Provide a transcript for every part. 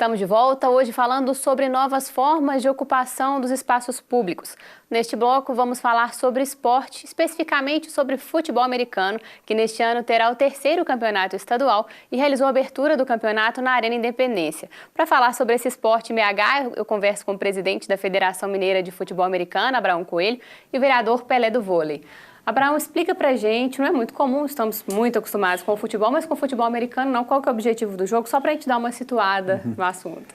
Estamos de volta hoje falando sobre novas formas de ocupação dos espaços públicos. Neste bloco vamos falar sobre esporte, especificamente sobre futebol americano, que neste ano terá o terceiro campeonato estadual e realizou a abertura do campeonato na Arena Independência. Para falar sobre esse esporte em BH, eu converso com o presidente da Federação Mineira de Futebol Americano, Abraão Coelho, e o vereador Pelé do Vôlei. Abraão, explica pra gente, não é muito comum, estamos muito acostumados com o futebol, mas com o futebol americano não, qual que é o objetivo do jogo, só pra gente dar uma situada no assunto.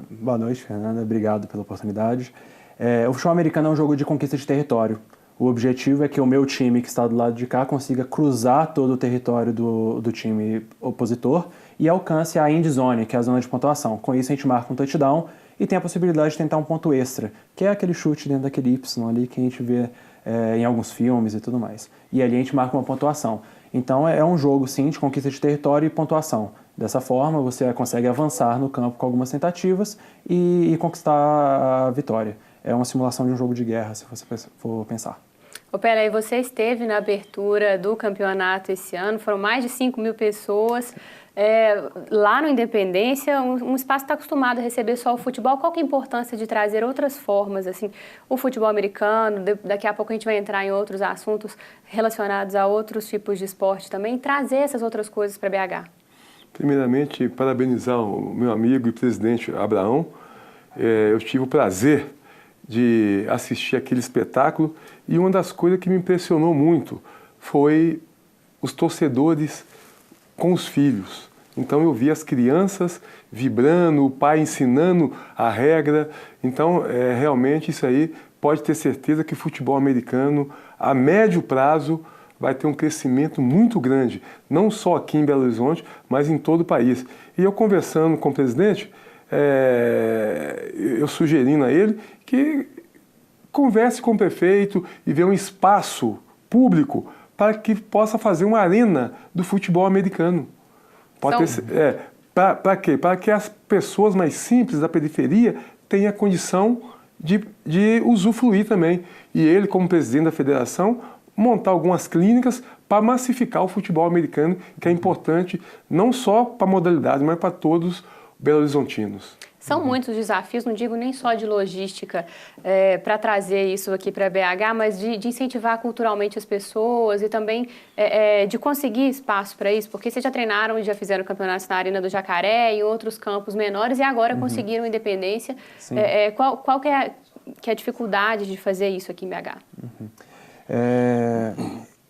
Boa noite, Fernanda, obrigado pela oportunidade. O futebol americano é um jogo de conquista de território. O objetivo é que o meu time, que está do lado de cá, consiga cruzar todo o território do time opositor e alcance a end zone, que é a zona de pontuação. Com isso a gente marca um touchdown e tem a possibilidade de tentar um ponto extra, que é aquele chute dentro daquele Y ali que a gente vê em alguns filmes e tudo mais. E ali a gente marca uma pontuação. Então é um jogo, sim, de conquista de território e pontuação. Dessa forma, você consegue avançar no campo com algumas tentativas e conquistar a vitória. É uma simulação de um jogo de guerra, se você for pensar. Ô Pelé, você esteve na abertura do campeonato esse ano, foram mais de 5.000 pessoas. Lá no Independência, um espaço que está acostumado a receber só o futebol. Qual que é a importância de trazer outras formas, assim, o futebol americano, daqui a pouco a gente vai entrar em outros assuntos relacionados a outros tipos de esporte também, trazer essas outras coisas para BH? Primeiramente, parabenizar o meu amigo e presidente Abraão. Eu tive o prazer de assistir aquele espetáculo e uma das coisas que me impressionou muito foi os torcedores com os filhos. Então eu vi as crianças vibrando, o pai ensinando a regra. Então realmente isso aí pode ter certeza que o futebol americano a médio prazo vai ter um crescimento muito grande, não só aqui em Belo Horizonte, mas em todo o país. E eu conversando com o presidente, eu sugerindo a ele que converse com o prefeito e ver um espaço público para que possa fazer uma arena do futebol americano. Para quê? Para que as pessoas mais simples da periferia tenham a condição de usufruir também. E ele, como presidente da federação, montar algumas clínicas para massificar o futebol americano, que é importante não só para a modalidade, mas para todos os belo-horizontinos. São muitos desafios, não digo nem só de logística para trazer isso aqui para BH, mas de incentivar culturalmente as pessoas e também de conseguir espaço para isso, porque vocês já treinaram e já fizeram campeonatos na Arena do Jacaré e outros campos menores e agora conseguiram Independência. Qual que é a dificuldade de fazer isso aqui em BH?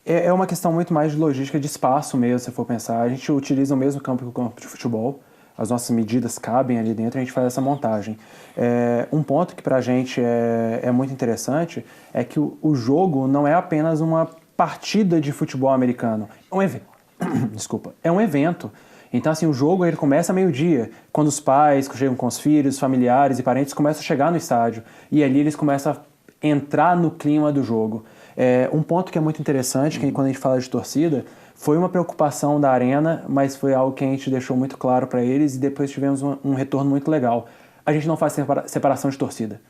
É uma questão muito mais de logística de espaço mesmo, se for pensar. A gente utiliza o mesmo campo que o campo de futebol. As nossas medidas cabem ali dentro e a gente faz essa montagem. Um ponto que para a gente é muito interessante é que o jogo não é apenas uma partida de futebol americano. É um evento. Desculpa. É um evento. Então, assim, o jogo ele começa meio-dia, quando os pais chegam com os filhos, familiares e parentes começam a chegar no estádio. E ali eles começam a entrar no clima do jogo. Um ponto que é muito interessante, que quando a gente fala de torcida, foi uma preocupação da Arena, mas foi algo que a gente deixou muito claro para eles e depois tivemos um retorno muito legal. A gente não faz separação de torcida.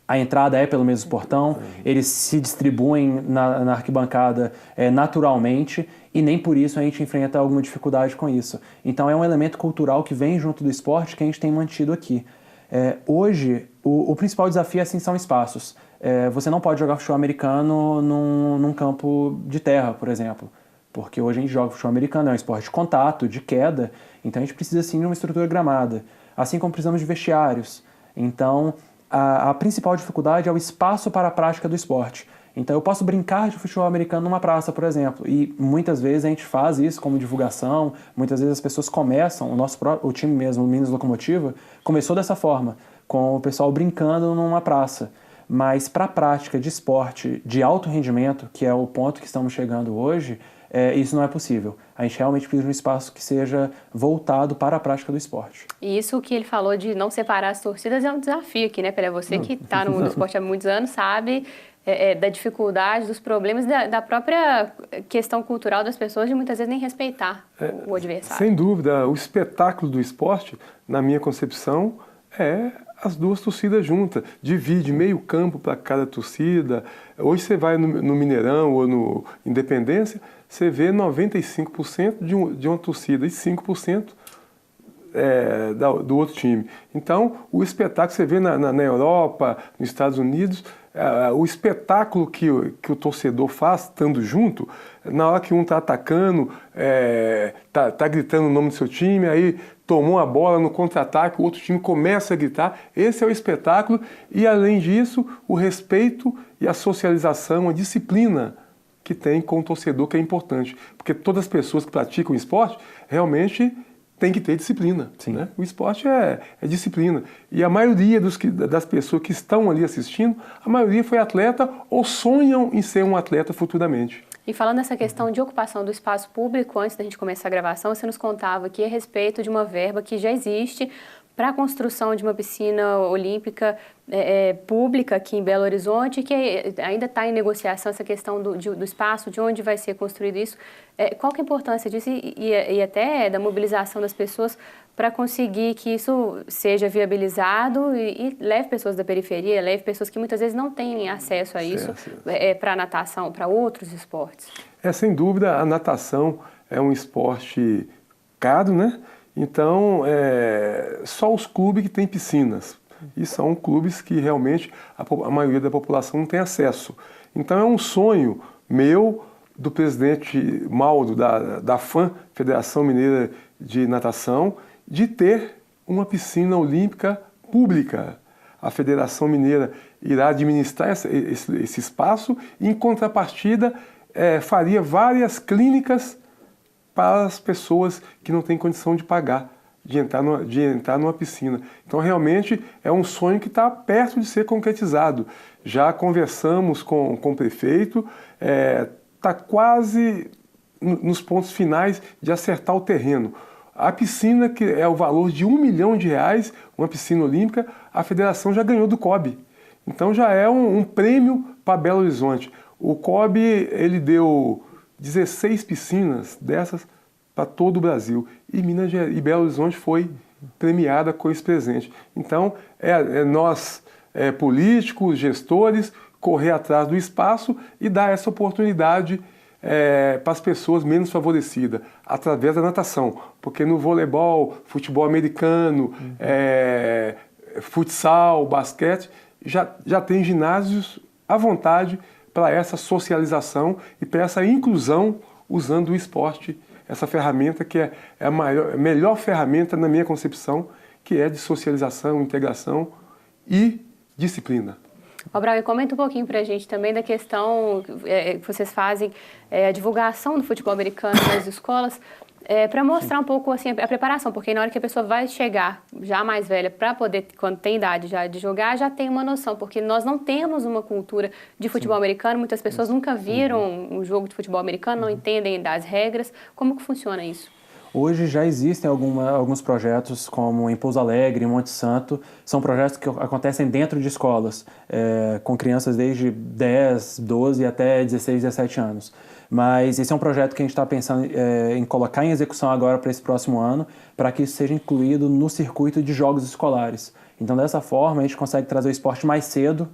A entrada é pelo mesmo portão, eles se distribuem na arquibancada naturalmente e nem por isso a gente enfrenta alguma dificuldade com isso. Então é um elemento cultural que vem junto do esporte que a gente tem mantido aqui. Hoje, o principal desafio assim, são espaços. Você não pode jogar futebol americano num campo de terra, por exemplo. Porque hoje a gente joga futebol americano, é um esporte de contato, de queda, então a gente precisa sim de uma estrutura gramada, assim como precisamos de vestiários. Então, a principal dificuldade é o espaço para a prática do esporte. Então eu posso brincar de futebol americano numa praça, por exemplo, e muitas vezes a gente faz isso como divulgação, muitas vezes as pessoas começam, o time mesmo, o Minas Locomotiva, começou dessa forma, com o pessoal brincando numa praça. Mas para a prática de esporte de alto rendimento, que é o ponto que estamos chegando hoje, isso não é possível. A gente realmente precisa de um espaço que seja voltado para a prática do esporte. E isso que ele falou de não separar as torcidas é um desafio aqui, né, Pelé? Você que está no mundo do esporte há muitos anos sabe da dificuldade, dos problemas, da própria questão cultural das pessoas de muitas vezes nem respeitar o adversário. Sem dúvida, o espetáculo do esporte, na minha concepção, é as duas torcidas juntas, divide meio campo para cada torcida. Hoje você vai no Mineirão ou no Independência, você vê 95% de uma torcida e 5% do outro time. Então, o espetáculo, você vê na Europa, nos Estados Unidos, o espetáculo que o torcedor faz, estando junto, na hora que um está atacando, tá gritando o nome do seu time, aí tomou a bola no contra-ataque, o outro time começa a gritar. Esse é o espetáculo e, além disso, o respeito e a socialização, a disciplina que tem com o torcedor, que é importante. Porque todas as pessoas que praticam esporte realmente tem que ter disciplina. Né? O esporte é disciplina. E a maioria das pessoas que estão ali assistindo, a maioria foi atleta ou sonham em ser um atleta futuramente. E falando nessa questão de ocupação do espaço público, antes da gente começar a gravação, você nos contava aqui a respeito de uma verba que já existe para a construção de uma piscina olímpica pública aqui em Belo Horizonte, que ainda está em negociação essa questão do espaço, de onde vai ser construído isso. Qual que é a importância disso e até da mobilização das pessoas para conseguir que isso seja viabilizado e leve pessoas da periferia, leve pessoas que muitas vezes não têm acesso a isso para a natação, para outros esportes? Sem dúvida, a natação é um esporte caro, né? Então, só os clubes que têm piscinas. E são clubes que realmente a maioria da população não tem acesso. Então, é um sonho meu, do presidente Mauro, da FAM, Federação Mineira de Natação, de ter uma piscina olímpica pública. A Federação Mineira irá administrar esse espaço e, em contrapartida, faria várias clínicas para as pessoas que não têm condição de pagar, de entrar numa piscina. Então, realmente, é um sonho que está perto de ser concretizado. Já conversamos com o prefeito, está quase nos pontos finais de acertar o terreno. A piscina, que é o valor de R$1 milhão, uma piscina olímpica, a federação já ganhou do COB. Então, já é um prêmio para Belo Horizonte. O COB, ele deu 16 piscinas dessas para todo o Brasil. E Belo Horizonte foi premiada com esse presente. Então, nós, políticos, gestores, correr atrás do espaço e dar essa oportunidade para as pessoas menos favorecidas, através da natação. Porque no voleibol, futebol americano, futsal, basquete, já tem ginásios à vontade para essa socialização e para essa inclusão usando o esporte, essa ferramenta que é a melhor ferramenta, na minha concepção, que é de socialização, integração e disciplina. Braulio, comenta um pouquinho para a gente também da questão que vocês fazem, a divulgação do futebol americano nas escolas, para mostrar um pouco assim, a preparação, porque na hora que a pessoa vai chegar já mais velha para poder, quando tem idade já de jogar, já tem uma noção, porque nós não temos uma cultura de futebol americano, muitas pessoas nunca viram um jogo de futebol americano, não entendem das regras. Como que funciona isso? Hoje já existem alguns projetos, como em Pouso Alegre, em Monte Santo, são projetos que acontecem dentro de escolas, com crianças desde 10, 12 até 16, 17 anos. Mas esse é um projeto que a gente está pensando em colocar em execução agora para esse próximo ano, para que isso seja incluído no circuito de jogos escolares. Então, dessa forma, a gente consegue trazer o esporte mais cedo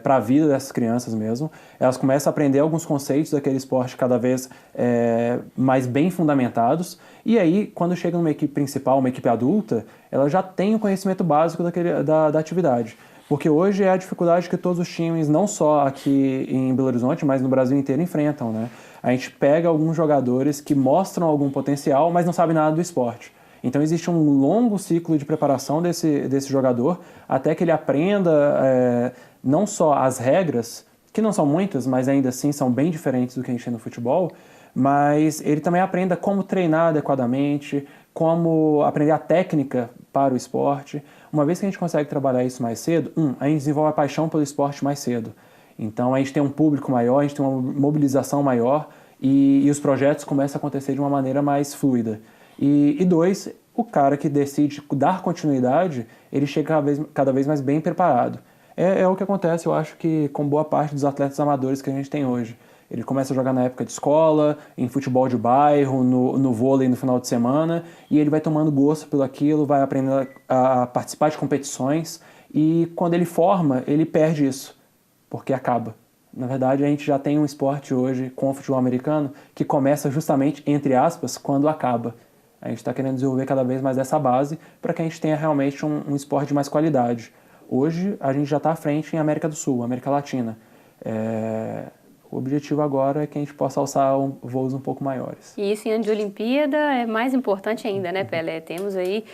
para a vida dessas crianças mesmo. Elas começam a aprender alguns conceitos daquele esporte cada vez mais bem fundamentados, e aí, quando chega numa equipe principal, uma equipe adulta, ela já tem o conhecimento básico da atividade. Porque hoje é a dificuldade que todos os times, não só aqui em Belo Horizonte, mas no Brasil inteiro, enfrentam, né? A gente pega alguns jogadores que mostram algum potencial, mas não sabem nada do esporte. Então existe um longo ciclo de preparação desse jogador até que ele aprenda não só as regras, que não são muitas, mas ainda assim são bem diferentes do que a gente tem no futebol, mas ele também aprenda como treinar adequadamente, como aprender a técnica para o esporte. Uma vez que a gente consegue trabalhar isso mais cedo, a gente desenvolve a paixão pelo esporte mais cedo. Então a gente tem um público maior, a gente tem uma mobilização maior e os projetos começam a acontecer de uma maneira mais fluida. E dois, o cara que decide dar continuidade, ele chega cada vez mais bem preparado. É o que acontece, eu acho, que com boa parte dos atletas amadores que a gente tem hoje. Ele começa a jogar na época de escola, em futebol de bairro, no vôlei no final de semana, e ele vai tomando gosto pelo aquilo, vai aprendendo a participar de competições, e quando ele forma, ele perde isso, porque acaba. Na verdade, a gente já tem um esporte hoje com o futebol americano que começa justamente, entre aspas, quando acaba. A gente está querendo desenvolver cada vez mais essa base para que a gente tenha realmente um esporte de mais qualidade. Hoje, a gente já está à frente em América do Sul, América Latina. O objetivo agora é que a gente possa alçar voos um pouco maiores. E isso em ano de Olimpíada é mais importante ainda, né, Pelé? Temos aí,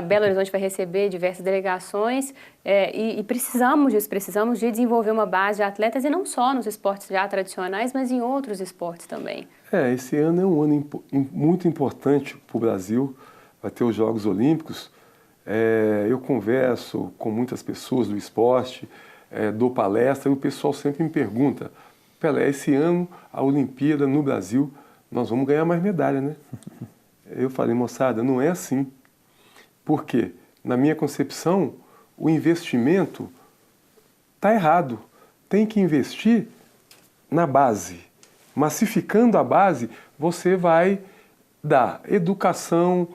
Belo Horizonte vai receber diversas delegações e precisamos disso, precisamos de desenvolver uma base de atletas e não só nos esportes já tradicionais, mas em outros esportes também. Esse ano é um ano muito importante para o Brasil, vai ter os Jogos Olímpicos. Eu converso com muitas pessoas do esporte, dou palestra e o pessoal sempre me pergunta: Pelé, esse ano, a Olimpíada no Brasil, nós vamos ganhar mais medalha, né? Eu falei, moçada, não é assim. Por quê? Na minha concepção, o investimento está errado. Tem que investir na base. Massificando a base, você vai dar educação,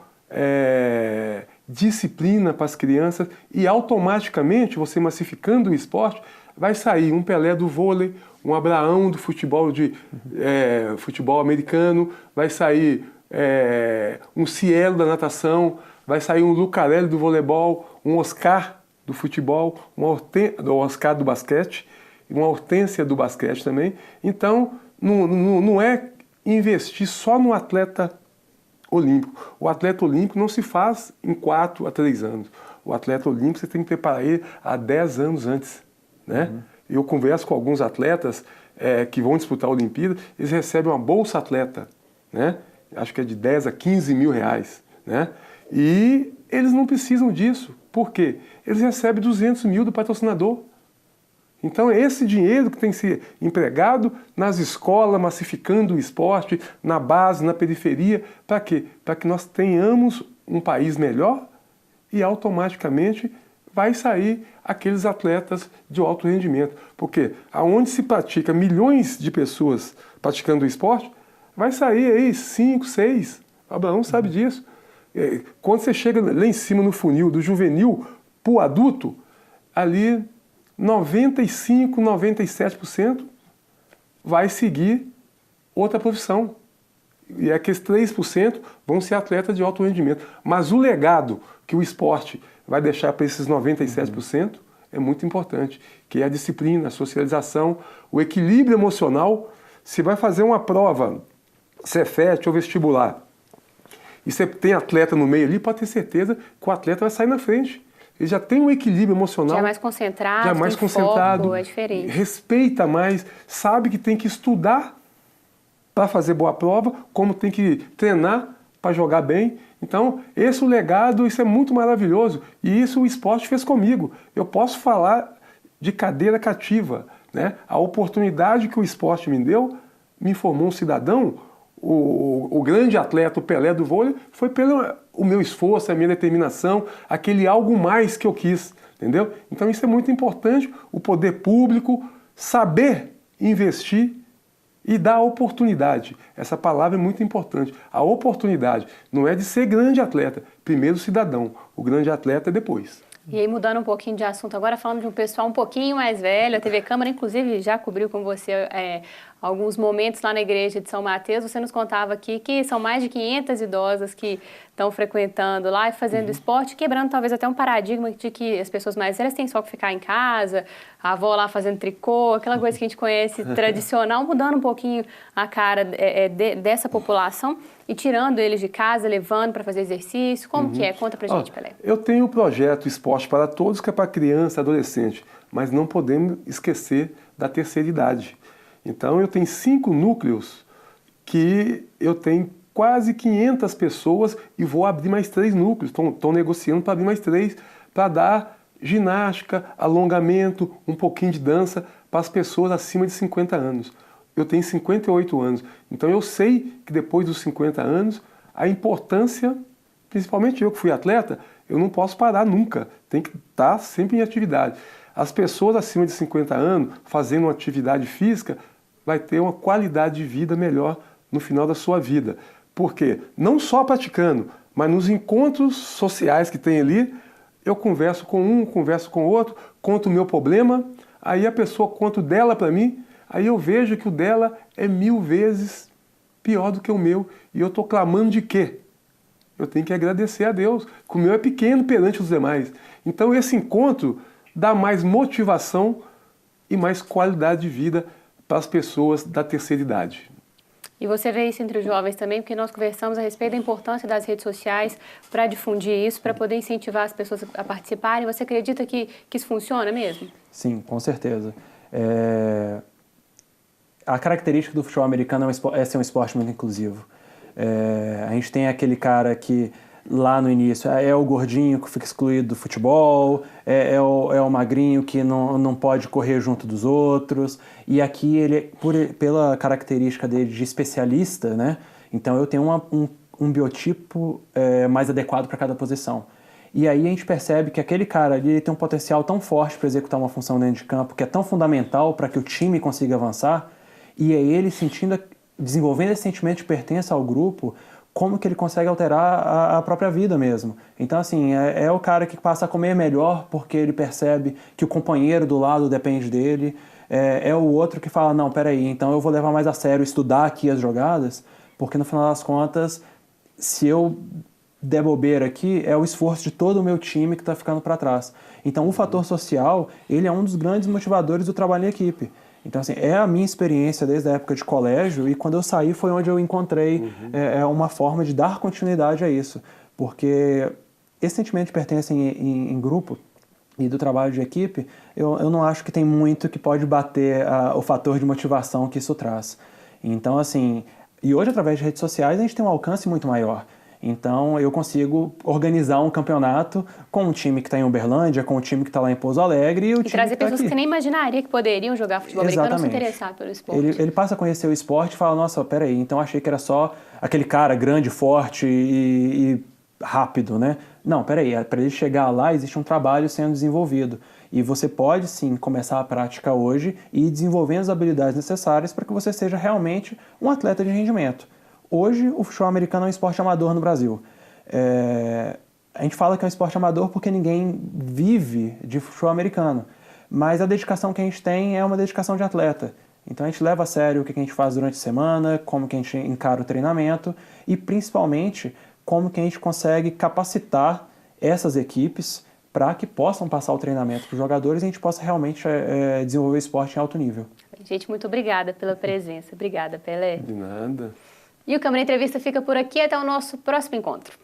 disciplina para as crianças e automaticamente, você massificando o esporte, vai sair um Pelé do vôlei, um Abraão do futebol futebol americano, vai sair um Cielo da natação, vai sair um Lucarelli do voleibol, um Oscar do futebol, um Oscar do basquete, uma Hortência do basquete também. Então, não é investir só no atleta olímpico. O atleta olímpico não se faz em 4 a 3 anos. O atleta olímpico você tem que preparar ele há 10 anos antes, né? Eu converso com alguns atletas que vão disputar a Olimpíada, eles recebem uma bolsa atleta, né? Acho que é de 10 a 15 mil reais, né? E eles não precisam disso. Por quê? Eles recebem 200 mil do patrocinador. Então é esse dinheiro que tem que ser empregado nas escolas, massificando o esporte, na base, na periferia. Para quê? Para que nós tenhamos um país melhor e automaticamente vai sair aqueles atletas de alto rendimento. Porque aonde se pratica milhões de pessoas praticando o esporte, vai sair aí 5, 6. O Abraão sabe disso. Quando você chega lá em cima no funil, do juvenil para o adulto, ali 95%, 97% vai seguir outra profissão. E aqueles 3% vão ser atletas de alto rendimento. Mas o legado que o esporte vai deixar para esses 97% é muito importante, que é a disciplina, a socialização, o equilíbrio emocional. Se vai fazer uma prova, Cefet ou vestibular, e você tem atleta no meio ali, pode ter certeza que o atleta vai sair na frente. Ele já tem um equilíbrio emocional. Já é mais concentrado, já é mais concentrado, foco, é diferente. Respeita mais, sabe que tem que estudar para fazer boa prova, como tem que treinar para jogar bem. Então, esse é o legado, isso é muito maravilhoso. E isso o esporte fez comigo. Eu posso falar de cadeira cativa, né? A oportunidade que o esporte me deu, me formou um cidadão. O grande atleta, o Pelé do vôlei, foi pelo o meu esforço, a minha determinação, aquele algo mais que eu quis, entendeu? Então isso é muito importante, o poder público saber investir e dar oportunidade. Essa palavra é muito importante. A oportunidade não é de ser grande atleta, primeiro cidadão, o grande atleta é depois. E aí, mudando um pouquinho de assunto, agora falando de um pessoal um pouquinho mais velho, a TV Câmara, inclusive, já cobriu com você alguns momentos lá na igreja de São Mateus. Você nos contava aqui que são mais de 500 idosas que estão frequentando lá e fazendo esporte, quebrando talvez até um paradigma de que as pessoas mais velhas têm só que ficar em casa, a avó lá fazendo tricô, aquela coisa que a gente conhece tradicional, mudando um pouquinho a cara dessa população e tirando eles de casa, levando para fazer exercício. Como que é? Conta pra gente, Pelé. Eu tenho o projeto Esporte para Todos, que é para criança e adolescente, mas não podemos esquecer da terceira idade. Então eu tenho 5 núcleos que eu tenho quase 500 pessoas e vou abrir mais 3 núcleos. Estou negociando para abrir mais 3, para dar ginástica, alongamento, um pouquinho de dança para as pessoas acima de 50 anos. Eu tenho 58 anos, então eu sei que depois dos 50 anos, a importância, principalmente eu que fui atleta, eu não posso parar nunca, tem que estar sempre em atividade. As pessoas acima de 50 anos, fazendo uma atividade física, vai ter uma qualidade de vida melhor no final da sua vida. Por quê? Não só praticando, mas nos encontros sociais que tem ali, eu converso com um, converso com o outro, conto o meu problema, aí a pessoa conta o dela para mim, aí eu vejo que o dela é 1000 vezes pior do que o meu, e eu estou clamando de quê? eu tenho que agradecer a Deus, que o meu é pequeno perante os demais. Então esse encontro dá mais motivação e mais qualidade de vida para as pessoas da terceira idade. E você vê isso entre os jovens também, porque nós conversamos a respeito da importância das redes sociais para difundir isso, para poder incentivar as pessoas a participarem. Você acredita que isso funciona mesmo? Sim, com certeza. A característica do futebol americano é ser um esporte muito inclusivo. A gente tem aquele cara que lá no início é o gordinho que fica excluído do futebol, é o magrinho que não pode correr junto dos outros, e aqui ele, pela característica dele de especialista, né, então eu tenho um biotipo mais adequado para cada posição. E aí a gente percebe que aquele cara ali ele tem um potencial tão forte para executar uma função dentro de campo, que é tão fundamental para que o time consiga avançar, e é ele desenvolvendo esse sentimento de pertença ao grupo, como que ele consegue alterar a própria vida mesmo. Então, assim, é o cara que passa a comer melhor porque ele percebe que o companheiro do lado depende dele, é o outro que fala, não, peraí, então eu vou levar mais a sério estudar aqui as jogadas, porque no final das contas, se eu der bobeira aqui, é o esforço de todo o meu time que está ficando para trás. Então, o fator social, ele é um dos grandes motivadores do trabalho em equipe. Então, assim, é a minha experiência desde a época de colégio e quando eu saí foi onde eu encontrei uma forma de dar continuidade a isso. Porque esse sentimento de pertença em grupo e do trabalho de equipe, eu não acho que tem muito que pode bater o fator de motivação que isso traz. Então, assim, e hoje através de redes sociais a gente tem um alcance muito maior. Então, eu consigo organizar um campeonato com um time que está em Uberlândia, com o time que está lá em Pouso Alegre e o time trazer que tá pessoas aqui. que nem imaginaria que poderiam jogar futebol americano ou se interessar pelo esporte. Ele passa a conhecer o esporte e fala, nossa, peraí, então achei que era só aquele cara grande, forte e rápido, né? Não, peraí, para ele chegar lá existe um trabalho sendo desenvolvido. E você pode, sim, começar a prática hoje e ir desenvolvendo as habilidades necessárias para que você seja realmente um atleta de rendimento. Hoje, o futebol americano é um esporte amador no Brasil. A gente fala que é um esporte amador porque ninguém vive de futebol americano. Mas a dedicação que a gente tem é uma dedicação de atleta. Então a gente leva a sério o que a gente faz durante a semana, como que a gente encara o treinamento e, principalmente, como que a gente consegue capacitar essas equipes para que possam passar o treinamento para os jogadores e a gente possa realmente desenvolver o esporte em alto nível. Gente, muito obrigada pela presença. Obrigada, Pelé. De nada. E o Câmara Entrevista fica por aqui. Até o nosso próximo encontro.